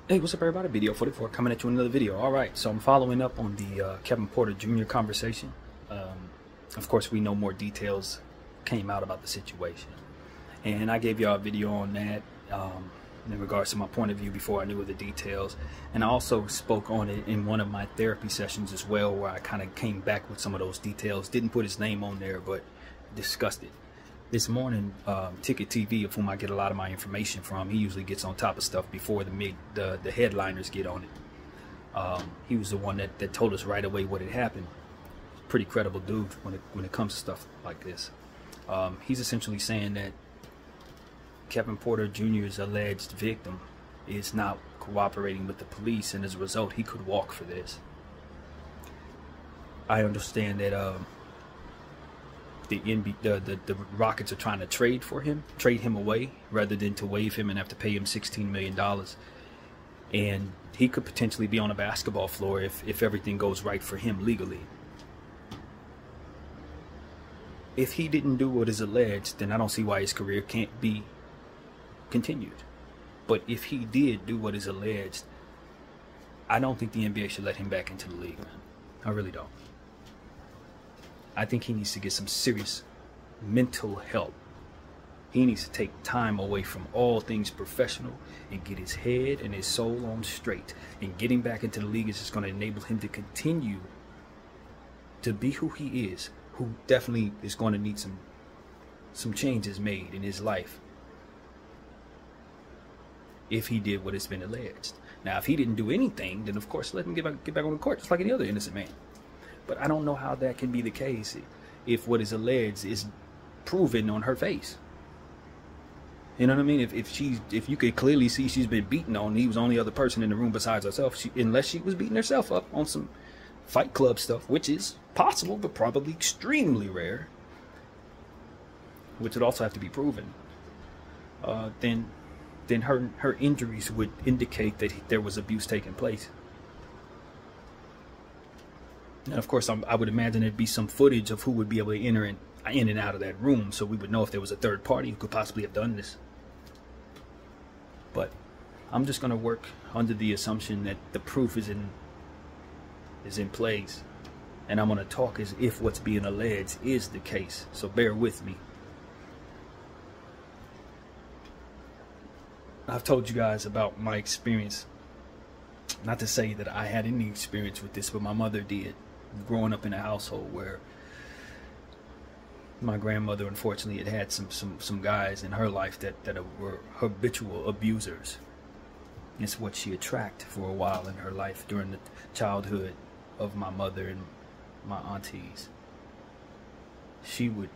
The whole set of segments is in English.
Hey, what's up everybody? Video 44 coming at you with another video. Alright, so I'm following up on the Kevin Porter Jr. conversation. Of course, we know more details came out about the situation. And I gave y'all a video on that in regards to my point of view before I knew the details. And I also spoke on it in one of my therapy sessions as well, where I kind of came back with some of those details. Didn't put his name on there, but discussed it. This morning, Ticket TV, of whom I get a lot of my information from, he usually gets on top of stuff before the headliners get on it. He was the one that told us right away what had happened. Pretty credible dude when it comes to stuff like this. He's essentially saying that Kevin Porter Jr.'s alleged victim is not cooperating with the police, and as a result, he could walk for this. I understand that the Rockets are trying to trade him away, rather than to waive him and have to pay him $16 million. And he could potentially be on a basketball floor if everything goes right for him legally. If he didn't do what is alleged, then I don't see why his career can't be continued. But if he did do what is alleged, I don't think the NBA should let him back into the league, man. I really don't. I think he needs to get some serious mental help. He needs to take time away from all things professional and get his head and his soul on straight. And getting back into the league is just going to enable him to continue to be who he is, who definitely is going to need some changes made in his life if he did what has been alleged. Now, if he didn't do anything, then of course let him get back on the court just like any other innocent man. But I don't know how that can be the case if what is alleged is proven on her face. You know what I mean? If you could clearly see she's been beaten on, he was the only other person in the room besides herself, unless she was beating herself up on some Fight Club stuff, which is possible but probably extremely rare, which would also have to be proven. Then her injuries would indicate that there was abuse taking place. And of course, I would imagine there'd be some footage of who would be able to enter in and out of that room, so we would know if there was a third party who could possibly have done this. But I'm just going to work under the assumption that the proof is in place, and I'm going to talk as if what's being alleged is the case. So bear with me. I've told you guys about my experience. Not to say that I had any experience with this, but my mother did. Growing up in a household where my grandmother unfortunately had some guys in her life that were habitual abusers. It's what she attracted for a while in her life during the childhood of my mother and my aunties. She would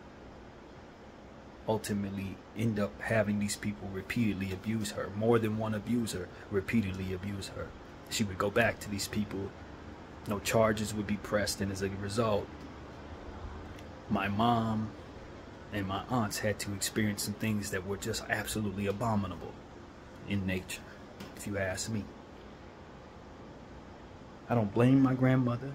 ultimately end up having these people repeatedly abuse her. More than one abuser repeatedly abuse her. She would go back to these people. No charges would be pressed, and as a result, my mom and my aunts had to experience some things that were just absolutely abominable in nature, if you ask me. I don't blame my grandmother.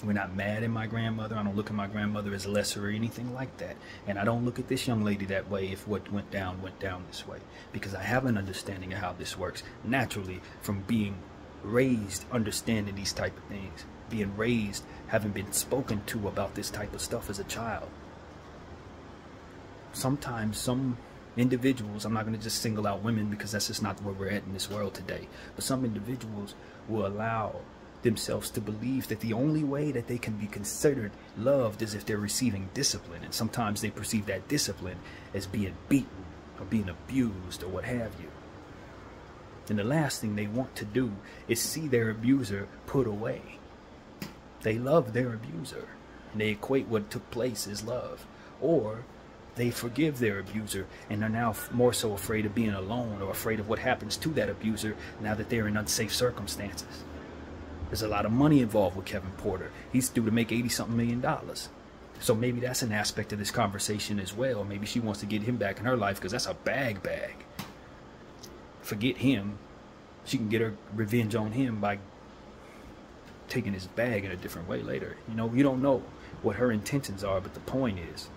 We're not mad at my grandmother. I don't look at my grandmother as lesser or anything like that. And I don't look at this young lady that way if what went down this way. Because I have an understanding of how this works naturally from being raised understanding these type of things. Being raised, having been spoken to about this type of stuff as a child. Sometimes some individuals, I'm not going to just single out women because that's just not where we're at in this world today. But some individuals will allow themselves to believe that the only way that they can be considered loved is if they're receiving discipline, and sometimes they perceive that discipline as being beaten or being abused or what have you. And the last thing they want to do is see their abuser put away. They love their abuser and they equate what took place as love, or they forgive their abuser and are now more so afraid of being alone or afraid of what happens to that abuser now that they're in unsafe circumstances. There's a lot of money involved with Kevin Porter. He's due to make $80-something million. So maybe that's an aspect of this conversation as well. Maybe she wants to get him back in her life because that's a bag. Forget him. She can get her revenge on him by taking his bag in a different way later. You know, you don't know what her intentions are, but the point is,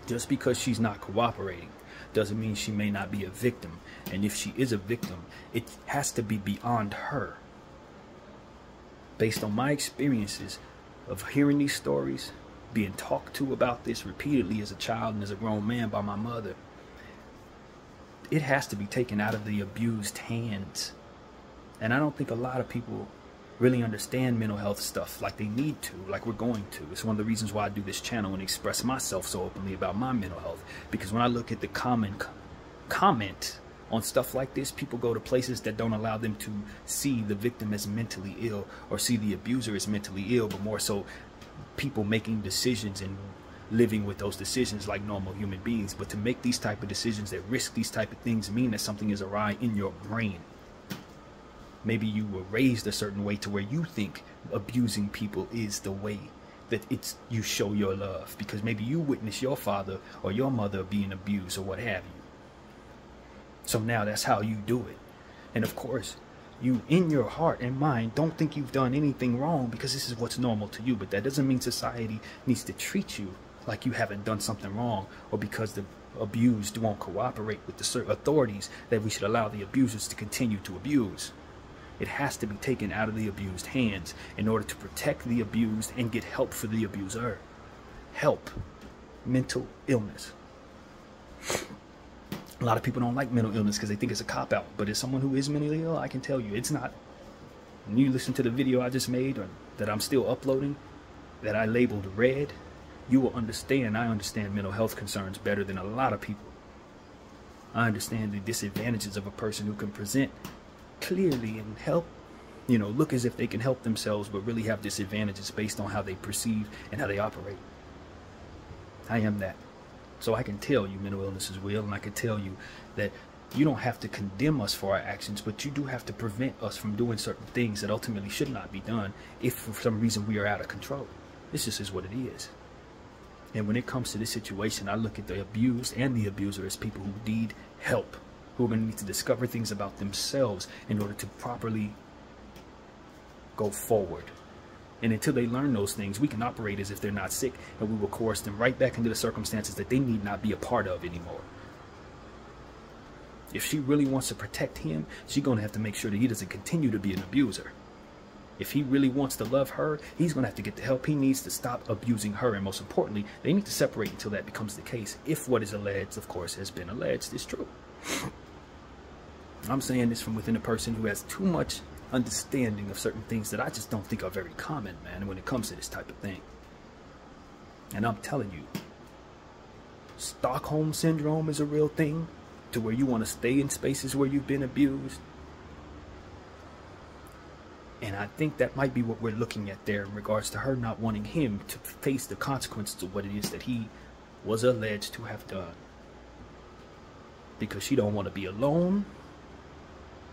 just because she's not cooperating doesn't mean she may not be a victim. And if she is a victim, it has to be beyond her. Based on my experiences of hearing these stories, being talked to about this repeatedly as a child and as a grown man by my mother, it has to be taken out of the abused hands. And I don't think a lot of people really understand mental health stuff like they need to, like we're going to. It's one of the reasons why I do this channel and express myself so openly about my mental health. Because when I look at the common comment on stuff like this, people go to places that don't allow them to see the victim as mentally ill or see the abuser as mentally ill, but more so people making decisions and living with those decisions like normal human beings. But to make these type of decisions that risk these type of things mean that something is awry in your brain. Maybe you were raised a certain way to where you think abusing people is the way that you show your love, because maybe you witnessed your father or your mother being abused or what have you. So now that's how you do it. And of course, you in your heart and mind don't think you've done anything wrong because this is what's normal to you. But that doesn't mean society needs to treat you like you haven't done something wrong, or because the abused won't cooperate with the authorities that we should allow the abusers to continue to abuse. It has to be taken out of the abused hands in order to protect the abused and get help for the abuser. Help. Mental illness. A lot of people don't like mental illness because they think it's a cop-out. But as someone who is mentally ill, I can tell you it's not. When you listen to the video I just made, or that I'm still uploading, that I labeled red, you will understand. I understand mental health concerns better than a lot of people. I understand the disadvantages of a person who can present clearly and help, look as if they can help themselves, but really have disadvantages based on how they perceive and how they operate. I am that. So I can tell you mental illness is real, and I can tell you that you don't have to condemn us for our actions, but you do have to prevent us from doing certain things that ultimately should not be done if for some reason we are out of control. This just is what it is. And when it comes to this situation, I look at the abused and the abuser as people who need help, who are going to need to discover things about themselves in order to properly go forward. And until they learn those things, we can operate as if they're not sick, and we will coerce them right back into the circumstances that they need not be a part of anymore. If she really wants to protect him, she's going to have to make sure that he doesn't continue to be an abuser. If he really wants to love her, he's going to have to get the help he needs to stop abusing her. And most importantly, they need to separate until that becomes the case. If what is alleged, of course, has been alleged, is true. I'm saying this from within a person who has too much understanding of certain things that I just don't think are very common, man, when it comes to this type of thing. And I'm telling you, Stockholm Syndrome is a real thing, to where you want to stay in spaces where you've been abused. And I think that might be what we're looking at there in regards to her not wanting him to face the consequences of what it is that he was alleged to have done. Because she don't want to be alone.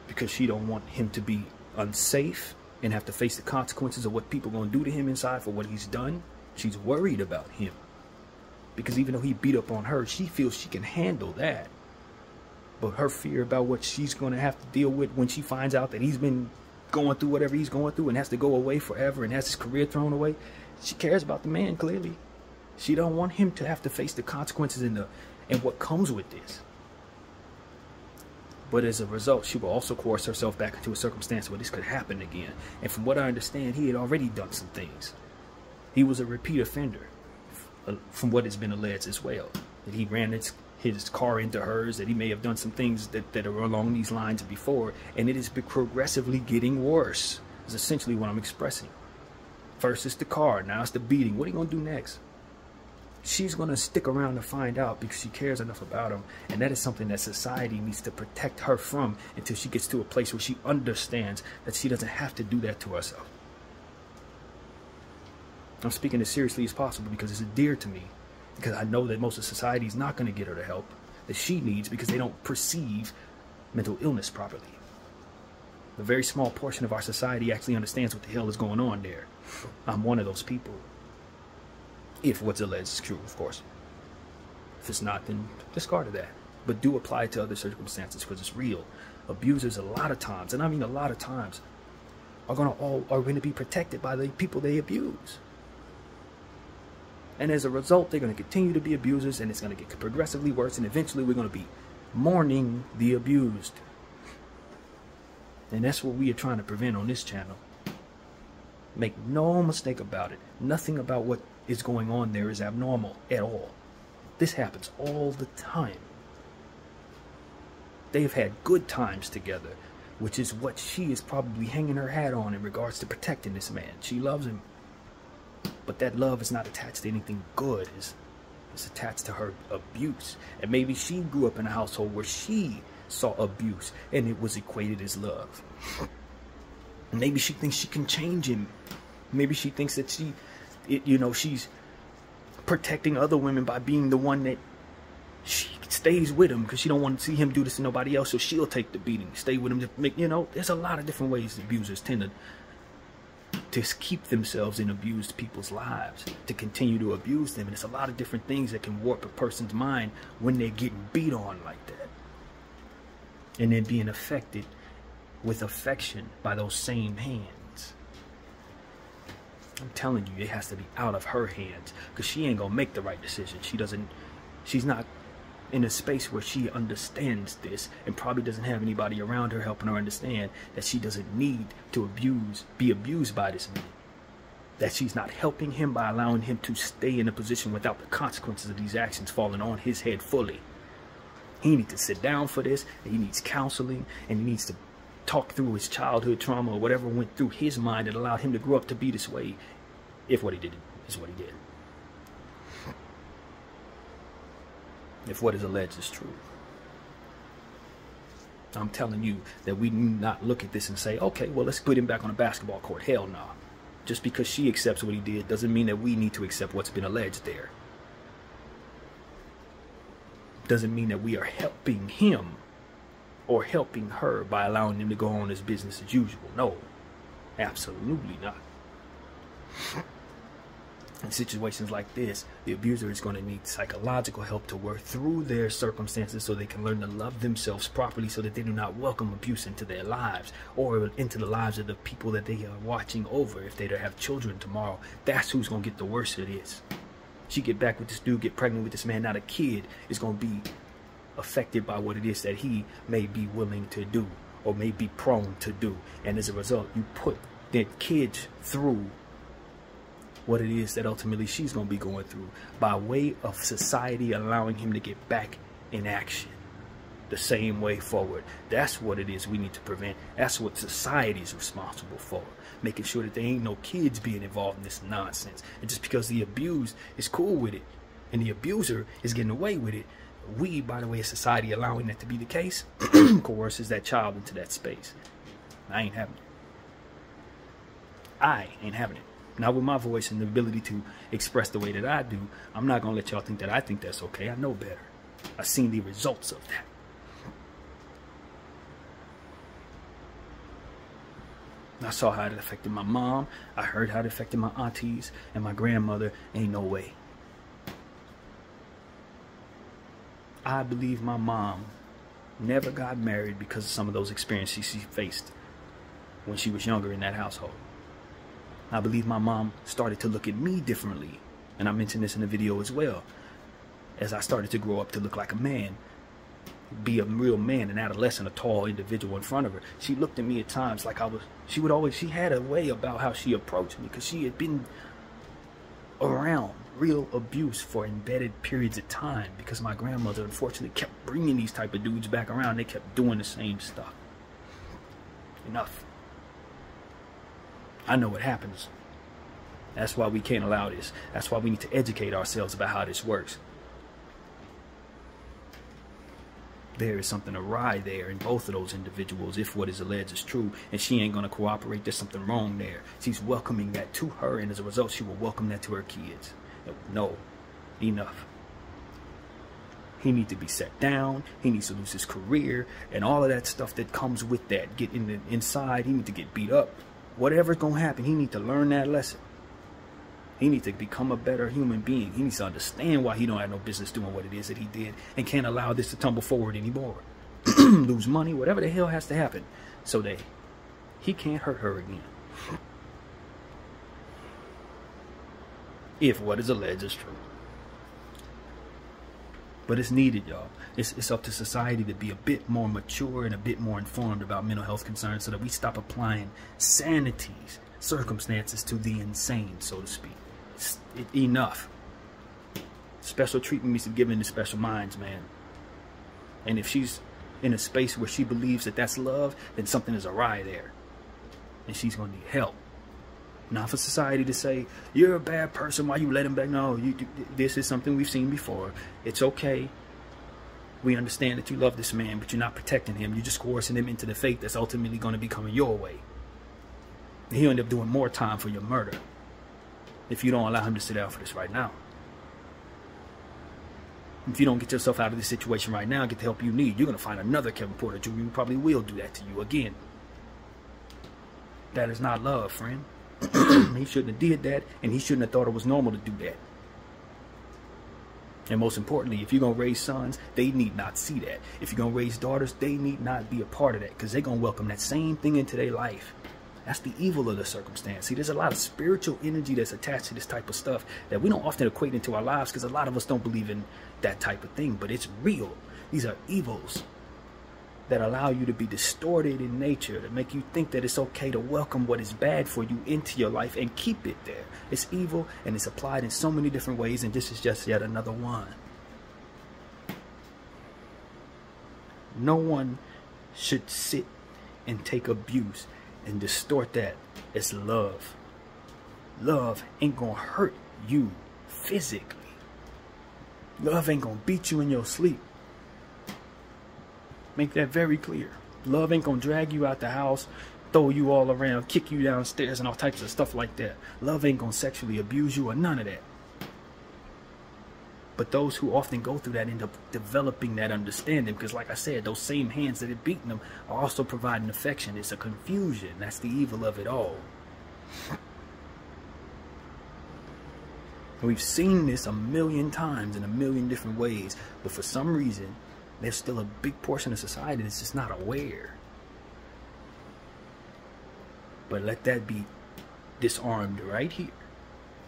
Because she don't want him to be unsafe and have to face the consequences of what people are going to do to him inside for what he's done. She's worried about him. Because even though he beat up on her, she feels she can handle that. But her fear about what she's going to have to deal with when she finds out that he's been going through whatever he's going through and has to go away forever and has his career thrown away, she cares about the man, clearly. She don't want him to have to face the consequences and what comes with this. But as a result, she will also coerce herself back into a circumstance where this could happen again. And from what I understand, he had already done some things. He was a repeat offender, from what has been alleged as well. That he ran his car into hers, that he may have done some things that are along these lines before, and it has been progressively getting worse, is essentially what I'm expressing. First it's the car, now it's the beating. What are you going to do next? She's going to stick around to find out because she cares enough about him, and that is something that society needs to protect her from until she gets to a place where she understands that she doesn't have to do that to herself. I'm speaking as seriously as possible because it's dear to me. Because I know that most of society is not going to get her the help that she needs because they don't perceive mental illness properly. A very small portion of our society actually understands what the hell is going on there. I'm one of those people. If what's alleged is true, of course. If it's not, then discard of that. But do apply it to other circumstances because it's real. Abusers a lot of times, and I mean a lot of times, are going to be protected by the people they abuse. And as a result, they're going to continue to be abusers, and it's going to get progressively worse, and eventually we're going to be mourning the abused. And that's what we are trying to prevent on this channel. Make no mistake about it. Nothing about what is going on there is abnormal at all. This happens all the time. They've had good times together, which is what she is probably hanging her hat on in regards to protecting this man. She loves him. But that love is not attached to anything good. It's attached to her abuse. And maybe she grew up in a household where she saw abuse and it was equated as love. Maybe she thinks she can change him. Maybe she thinks that she's protecting other women by being the one that she stays with him because she don't want to see him do this to nobody else, so she'll take the beating, stay with him to make, there's a lot of different ways abusers tend to keep themselves in abused people's lives, to continue to abuse them. And it's a lot of different things that can warp a person's mind when they're getting beat on like that. And then being affected with affection by those same hands. I'm telling you, it has to be out of her hands, because she ain't gonna make the right decision. She's not in a space where she understands this, and probably doesn't have anybody around her helping her understand that she doesn't need to be abused by this man. That she's not helping him by allowing him to stay in a position without the consequences of these actions falling on his head fully. He needs to sit down for this, and he needs counseling, and he needs to talk through his childhood trauma or whatever went through his mind that allowed him to grow up to be this way, if what he did is what he did. If what is alleged is true. I'm telling you that we need not look at this and say, okay, well, let's put him back on a basketball court. Hell no. Just because she accepts what he did doesn't mean that we need to accept what's been alleged there. Doesn't mean that we are helping him or helping her by allowing him to go on his business as usual. No, absolutely not. In situations like this, the abuser is going to need psychological help to work through their circumstances so they can learn to love themselves properly, so that they do not welcome abuse into their lives or into the lives of the people that they are watching over. If they have children tomorrow, that's who's going to get the worst of this. She get back with this dude, get pregnant with this man. Now the kid is going to be affected by what it is that he may be willing to do or may be prone to do. And as a result, you put that kid through what it is that ultimately she's going to be going through by way of society allowing him to get back in action the same way forward. That's what it is we need to prevent. That's what society is responsible for, making sure that there ain't no kids being involved in this nonsense. And just because the abused is cool with it and the abuser is getting away with it, we, by the way, as society allowing that to be the case, coerces that child into that space. I ain't having it. I ain't having it. Not with my voice and the ability to express the way that I do. I'm not going to let y'all think that I think that's okay. I know better. I've seen the results of that. I saw how it affected my mom. I heard how it affected my aunties and my grandmother. Ain't no way. I believe my mom never got married because of some of those experiences she faced when she was younger in that household. I believe my mom started to look at me differently, and I mentioned this in the video as well. As I started to grow up to look like a man, be a real man, an adolescent, a tall individual in front of her, she looked at me at times like I was, she had a way about how she approached me, because she had been around real abuse for embedded periods of time, because my grandmother unfortunately kept bringing these type of dudes back around. They kept doing the same stuff. Enough. I know what happens. That's why we can't allow this. That's why we need to educate ourselves about how this works. There is something awry there in both of those individuals if what is alleged is true, and she ain't going to cooperate. There's something wrong there. She's welcoming that to her, and as a result, she will welcome that to her kids. No, enough. He needs to be set down. He needs to lose his career and all of that stuff that comes with that. Get in the inside. He needs to get beat up. Whatever's going to happen, he needs to learn that lesson. He needs to become a better human being. He needs to understand why he don't have no business doing what it is that he did, and can't allow this to tumble forward anymore. Lose money, whatever the hell has to happen, so that he can't hurt her again. if what is alleged is true. But it's needed, y'all. It's up to society to be a bit more mature and a bit more informed about mental health concerns so that we stop applying sanity's circumstances to the insane, so to speak. Enough. Special treatment needs to be given to special minds, man. And if she's in a space where she believes that that's love, then something is awry there. And she's going to need help. Not for society to say, you're a bad person, why you let him back? No, this is something we've seen before. It's okay. We understand that you love this man, but you're not protecting him. You're just coercing him into the fate that's ultimately going to be coming your way. And he'll end up doing more time for your murder if you don't allow him to sit down for this right now. If you don't get yourself out of this situation right now, get the help you need, you're going to find another Kevin Porter Jr. who probably will do that to you again. That is not love, friend. He shouldn't have did that, and he shouldn't have thought it was normal to do that. And most importantly, if you're going to raise sons, they need not see that. If you're going to raise daughters, they need not be a part of that, because they're going to welcome that same thing into their life. That's the evil of the circumstance. See, there's a lot of spiritual energy that's attached to this type of stuff that we don't often equate into our lives, because a lot of us don't believe in that type of thing, but it's real. These are evils that allow you to be distorted in nature, to make you think that it's okay to welcome what is bad for you into your life and keep it there. It's evil, and it's applied in so many different ways, and this is just yet another one. No one should sit and take abuse and distort that as love. Love ain't gonna hurt you physically. Love ain't gonna beat you in your sleep. Make that very clear. Love ain't gonna drag you out the house, throw you all around, kick you downstairs, and all types of stuff like that. Love ain't gonna sexually abuse you or none of that. But those who often go through that end up developing that understanding, because like I said, those same hands that are beating them are also providing affection. It's a confusion. That's the evil of it all. We've seen this a million times in a million different ways, but for some reason, there's still a big portion of society that's just not aware. But let that be disarmed right here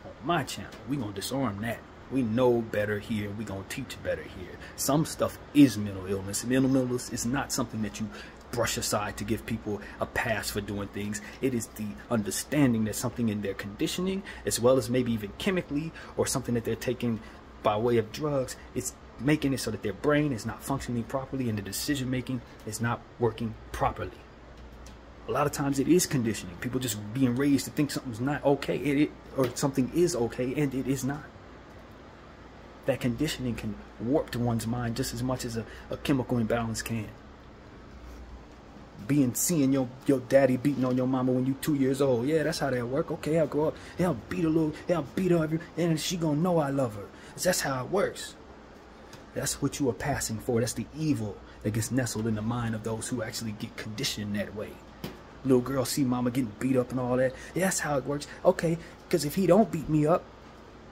on my channel. We're going to disarm that. We know better here. We're going to teach better here. Some stuff is mental illness. Mental illness is not something that you brush aside to give people a pass for doing things. It is the understanding that something in their conditioning, as well as maybe even chemically, or something that they're taking by way of drugs, it's making it so that their brain is not functioning properly and the decision making is not working properly. A lot of times it is conditioning. People just being raised to think something's not okay, or something is okay, and it is not. That conditioning can warp to one's mind just as much as a chemical imbalance can. Seeing your daddy beating on your mama when you 2 years old. Yeah, that's how that work. Okay, I'll grow up. Yeah, I'll beat her, and she gonna know I love her. That's how it works. That's what you are passing for. That's the evil that gets nestled in the mind of those who actually get conditioned that way. Little girl see mama getting beat up and all that. Yeah, that's how it works. Okay, because if he don't beat me up,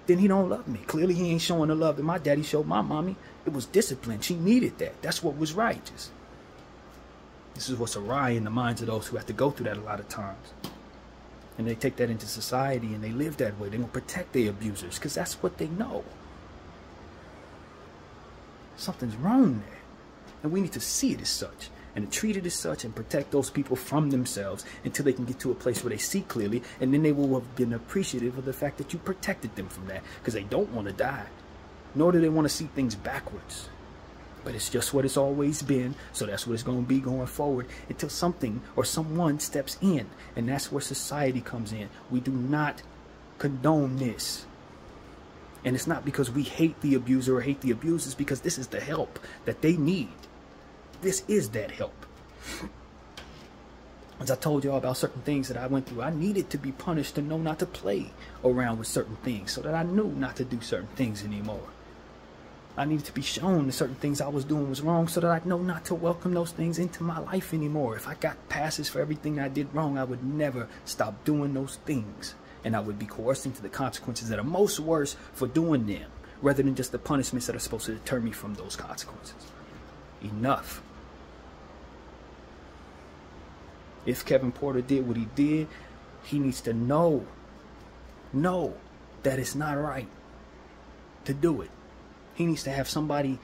then he don't love me. Clearly he ain't showing the love that my daddy showed my mommy. It was discipline. She needed that. That's what was righteous. This is what's awry in the minds of those who have to go through that a lot of times. And they take that into society and they live that way. They don't protect their abusers because that's what they know. Something's wrong there. And we need to see it as such and to treat it as such and protect those people from themselves until they can get to a place where they see clearly, and then they will have been appreciative of the fact that you protected them from that, because they don't want to die, nor do they want to see things backwards. But it's just what it's always been, so that's what it's going to be going forward until something or someone steps in, and that's where society comes in. We do not condone this. And it's not because we hate the abuser or hate the abusers, because this is the help that they need. This is that help. As I told y'all about certain things that I went through, I needed to be punished to know not to play around with certain things so that I knew not to do certain things anymore. I needed to be shown that certain things I was doing was wrong so that I know not to welcome those things into my life anymore. If I got passes for everything I did wrong, I would never stop doing those things. And I would be coerced into the consequences that are most worse for doing them, rather than just the punishments that are supposed to deter me from those consequences. Enough. If Kevin Porter did what he did, he needs to know that it's not right to do it. He needs to have somebody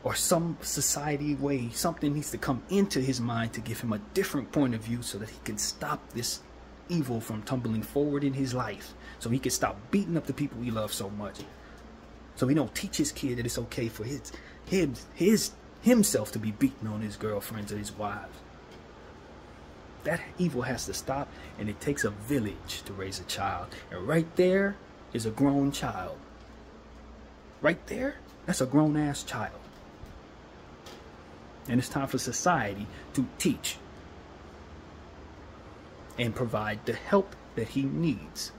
or some society way, something needs to come into his mind to give him a different point of view so that he can stop this evil from tumbling forward in his life. So he can stop beating up the people he loves so much. So he don't teach his kid that it's okay for himself to be beating on his girlfriends or his wives. That evil has to stop, and it takes a village to raise a child. And right there is a grown child. Right there, that's a grown-ass child. And it's time for society to teach and provide the help that he needs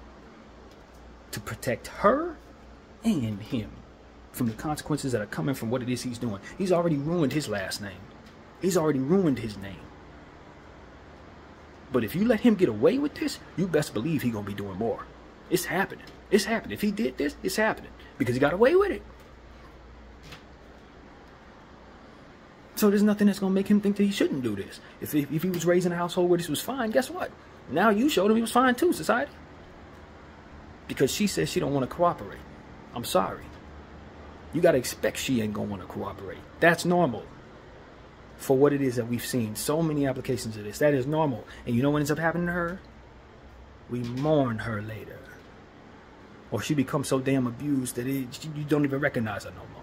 to protect her and him from the consequences that are coming from what it is he's doing. He's already ruined his last name. He's already ruined his name. But if you let him get away with this, you best believe he's going to be doing more. It's happening. It's happening. If he did this, it's happening. Because he got away with it. So there's nothing that's going to make him think that he shouldn't do this. If he was raised in a household where this was fine, guess what? Now you showed him he was fine too, society. Because she says she don't want to cooperate. I'm sorry. You got to expect she ain't going to want to cooperate. That's normal. For what it is that we've seen so many applications of this. That is normal. And you know what ends up happening to her? We mourn her later. Or she becomes so damn abused that you don't even recognize her no more.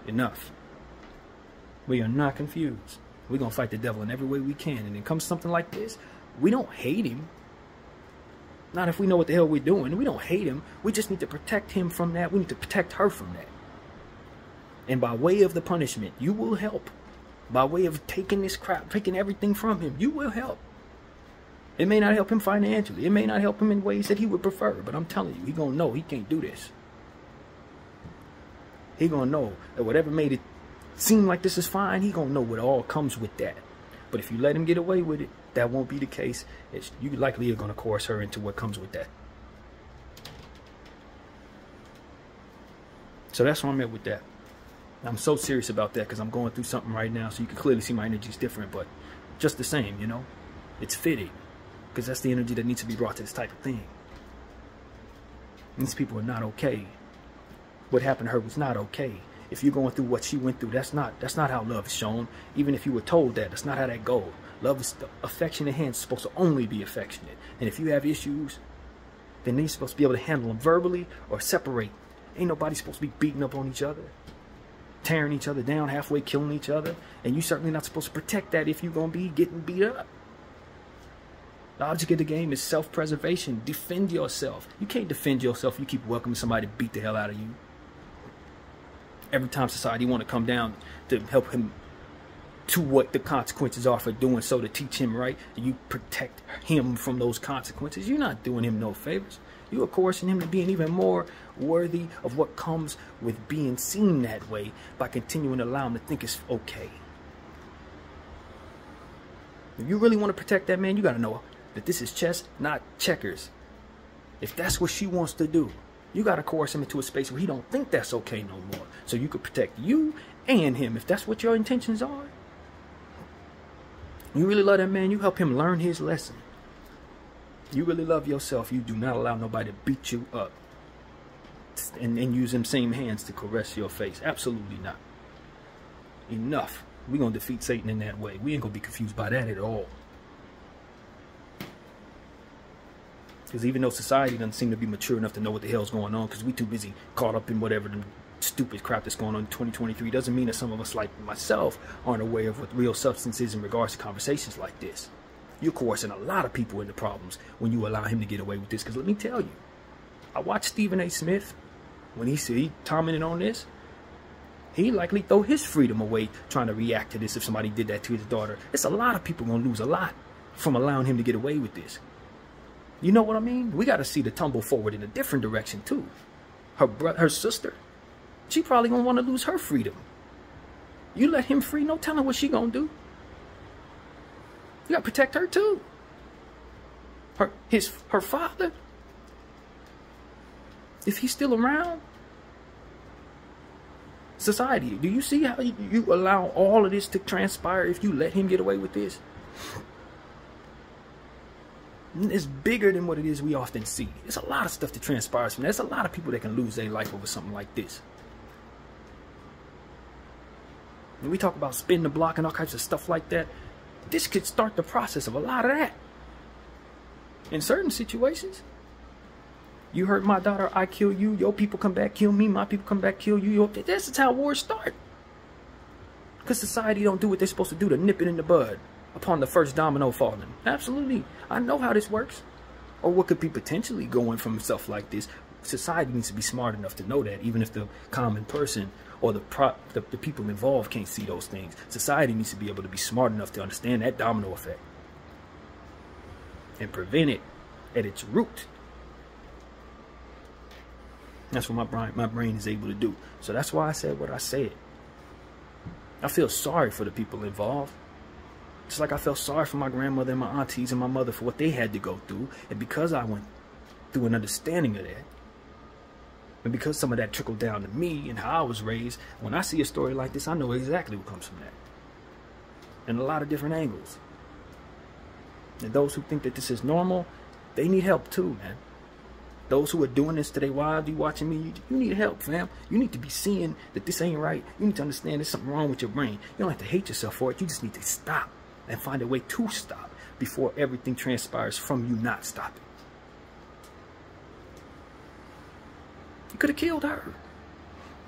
Enough. We are not confused. We're going to fight the devil in every way we can. And it comes something like this, we don't hate him. Not if we know what the hell we're doing. We don't hate him. We just need to protect him from that. We need to protect her from that. And by way of the punishment, you will help. By way of taking this crap, taking everything from him, you will help. It may not help him financially. It may not help him in ways that he would prefer. But I'm telling you, he's going to know he can't do this. He's going to know that whatever made it seem like this is fine, he's going to know what all comes with that. But if you let him get away with it, that won't be the case. You likely are going to coerce her into what comes with that. So that's where I'm at with that. I'm so serious about that because I'm going through something right now. So you can clearly see my energy is different. But just the same, you know, it's fitting. Because that's the energy that needs to be brought to this type of thing. These people are not okay. What happened to her was not okay. If you're going through what she went through, that's not how love is shown. Even if you were told that, that's not how that goes. Love is the affectionate hands supposed to only be affectionate. And if you have issues, then they're supposed to be able to handle them verbally or separate. Ain't nobody supposed to be beating up on each other, tearing each other down, halfway killing each other. And you're certainly not supposed to protect that if you're going to be getting beat up. The object of the game is self-preservation. Defend yourself. You can't defend yourself if you keep welcoming somebody to beat the hell out of you. Every time society want to come down to help him to what the consequences are for doing so, to teach him right, and you protect him from those consequences, you're not doing him no favors. You are coercing him to being even more worthy of what comes with being seen that way by continuing to allow him to think it's okay. If you really want to protect that man, you got to know that this is chess, not checkers. If that's what she wants to do, you got to coerce him into a space where he don't think that's okay no more. So you could protect you and him if that's what your intentions are. You really love that man, you help him learn his lesson. You really love yourself, you do not allow nobody to beat you up and use them same hands to caress your face. Absolutely not. Enough. We're going to defeat Satan in that way. We ain't going to be confused by that at all. Because even though society doesn't seem to be mature enough to know what the hell's going on, because we too busy caught up in whatever the stupid crap that's going on in 2023, doesn't mean that some of us, like myself, aren't aware of what real substance is in regards to conversations like this. You're coercing a lot of people into problems when you allow him to get away with this. Because let me tell you, I watched Stephen A. Smith when he commented on this. He likely throw his freedom away trying to react to this if somebody did that to his daughter. It's a lot of people going to lose a lot from allowing him to get away with this. You know what I mean? We got to see the tumble forward in a different direction too. Her sister, she probably going to want to lose her freedom. You let him free, no telling what she going to do. You got to protect her too. Her father, if he's still around. Society, do you see how you allow all of this to transpire if you let him get away with this? It's bigger than what it is we often see. There's a lot of stuff that transpires from that. There's a lot of people that can lose their life over something like this. When we talk about spin the block and all kinds of stuff like that, this could start the process of a lot of that. In certain situations, you hurt my daughter, I kill you. Your people come back, kill me. My people come back, kill you. This is how wars start. Because society don't do what they're supposed to do to nip it in the bud upon the first domino falling. Absolutely. I know how this works. Or what could be potentially going from stuff like this. Society needs to be smart enough to know that, even if the common person or the people involved can't see those things. Society needs to be able to be smart enough to understand that domino effect and prevent it at its root. That's what my brain is able to do. So that's why I said what I said. I feel sorry for the people involved. Just like I felt sorry for my grandmother and my aunties and my mother for what they had to go through. And because I went through an understanding of that, and because some of that trickled down to me and how I was raised, when I see a story like this, I know exactly what comes from that. And a lot of different angles. And those who think that this is normal, they need help too, man. Those who are doing this to their wives, you watching me, you need help, fam. You need to be seeing that this ain't right. You need to understand there's something wrong with your brain. You don't have to hate yourself for it. You just need to stop and find a way to stop before everything transpires from you not stopping. You could have killed her,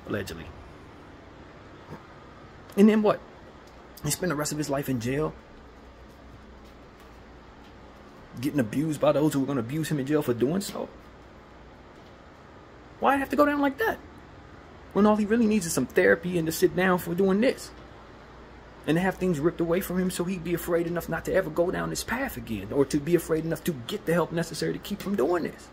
allegedly. And then what? He spent the rest of his life in jail, getting abused by those who were going to abuse him in jail for doing so. Why have to go down like that? When all he really needs is some therapy and to sit down for doing this. And to have things ripped away from him so he'd be afraid enough not to ever go down this path again. Or to be afraid enough to get the help necessary to keep from doing this.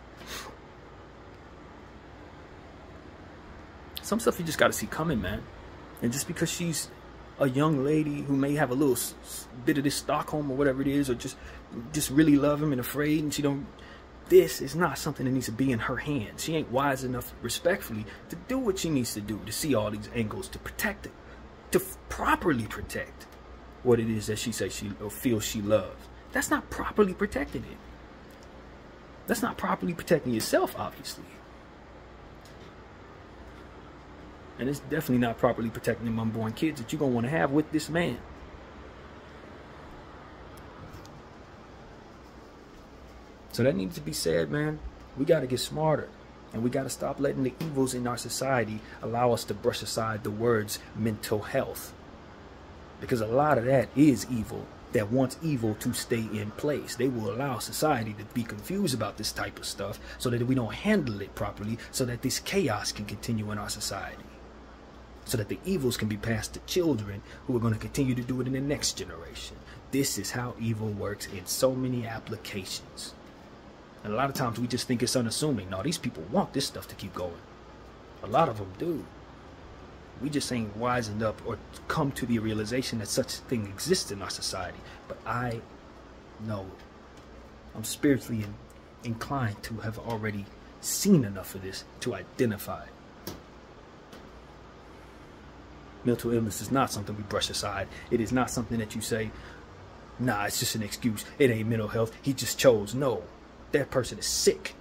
Some stuff you just got to see coming, man. And just because she's a young lady who may have a little bit of this Stockholm or whatever it is, or just really love him and afraid, and she don't... This is not something that needs to be in her hands. She ain't wise enough, respectfully, to do what she needs to do, to see all these angles, to protect it, to properly protect what it is that she says she or feels she loves. That's not properly protecting it. That's not properly protecting yourself, obviously. And it's definitely not properly protecting them unborn kids that you're going to want to have with this man. So that needs to be said, man. We got to get smarter. And we got to stop letting the evils in our society allow us to brush aside the words mental health. Because a lot of that is evil that wants evil to stay in place. They will allow society to be confused about this type of stuff so that we don't handle it properly, so that this chaos can continue in our society. So that the evils can be passed to children who are going to continue to do it in the next generation. This is how evil works in so many applications. And a lot of times we just think it's unassuming. No, these people want this stuff to keep going. A lot of them do. We just ain't wisened up or come to the realization that such a thing exists in our society. But I know I'm spiritually inclined to have already seen enough of this to identify it. Mental illness is not something we brush aside. It is not something that you say, nah, it's just an excuse. It ain't mental health. He just chose. No. That person is sick.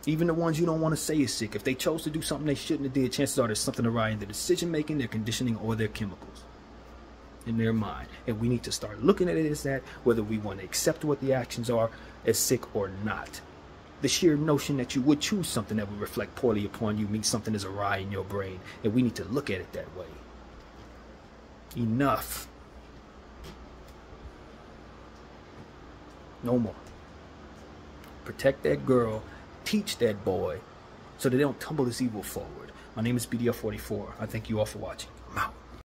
Even the ones you don't want to say is sick. If they chose to do something they shouldn't have did, chances are there's something awry in their decision making, their conditioning, or their chemicals in their mind. And we need to start looking at it as that, whether we want to accept what the actions are as sick or not. The sheer notion that you would choose something that would reflect poorly upon you means something is awry in your brain. And we need to look at it that way. Enough. No more. Protect that girl, teach that boy, so that they don't tumble this evil forward. My name is BDF44. I thank you all for watching. I'm out.